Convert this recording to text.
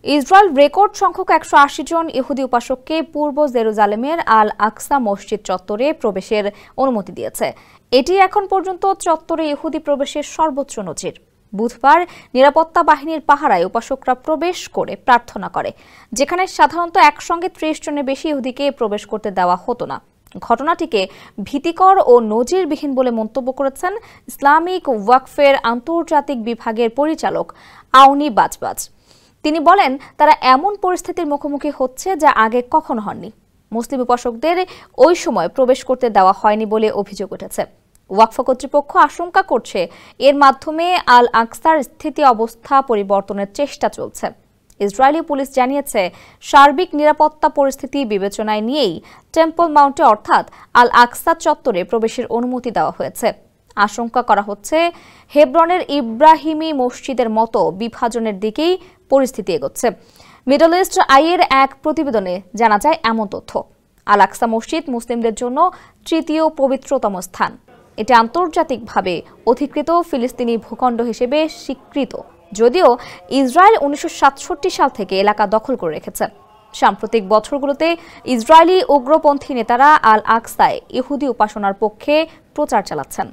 Israel record সংখ্যক ১৮০ জন ইহুদি উপাসককে পূর্ব জেরুজালেমের আল আকসা মসজিদ চত্বরে প্রবেশের অনুমতি দিয়েছে। এটি এখন পর্যন্ত চত্বরে ইহুদি প্রবেশের সর্বোচ্চ নজির। বুধবার নিরাপত্তা বাহিনীর পাহারায় উপাসকরা প্রবেশ করে প্রার্থনা করে, যেখানে সাধারণত একসঙ্গে ৩০ জনের বেশি ইহুদিকে প্রবেশ করতে দেওয়া হতো না। ঘটনাটিকে ভীতিকর ও নজিরবিহীন বলে মন্তব্য করেছেন ইসলামিক ওয়াকফের আন্তর্জাতিক বিভাগের পরিচালক আউনি বাজবাজ। তিনি বলেন, তারা এমন পরিস্থিতির মুখোমুখি হচ্ছে যা আগে কখনো হয়নি। মুসলিম উপাসকদের ওই সময় প্রবেশ করতে দেওয়া হয়নি বলে অভিযোগ উঠেছে। ওয়াকফ কর্তৃপক্ষ আশঙ্কা করছে এর মাধ্যমে আল আকসার স্থিতি অবস্থা পরিবর্তনের চেষ্টা চলছে। ইসরায়েলি পুলিশ জানিয়েছে, সার্বিক নিরাপত্তা পরিস্থিতি বিবেচনায় নিয়েই টেম্পল মাউন্টে অর্থাৎ আল আকসা চত্বরে প্রবেশের অনুমতি দেওয়া হয়েছে। আশঙ্কা করা হচ্ছে হেব্রনের ইব্রাহিমি মসজিদের মতো বিভাজনের দিকেই পরিস্থিতি এগোচ্ছে। মিডল ইস্ট আইয়ের এক প্রতিবেদনে জানা যায় এমন তথ্য। আল আকসা মসজিদ মুসলিমদের জন্য তৃতীয় পবিত্রতম স্থান। এটি আন্তর্জাতিকভাবে অধিকৃত ফিলিস্তিনি ভূখণ্ড হিসেবে স্বীকৃত, যদিও ইসরায়েল ১৯৬৭ সাল থেকে এলাকা দখল করে রেখেছে। সাম্প্রতিক বছরগুলোতে ইসরায়েলি উগ্রপন্থী নেতারা আল আকসায় ইহুদি উপাসনার পক্ষে প্রচার চালাচ্ছেন।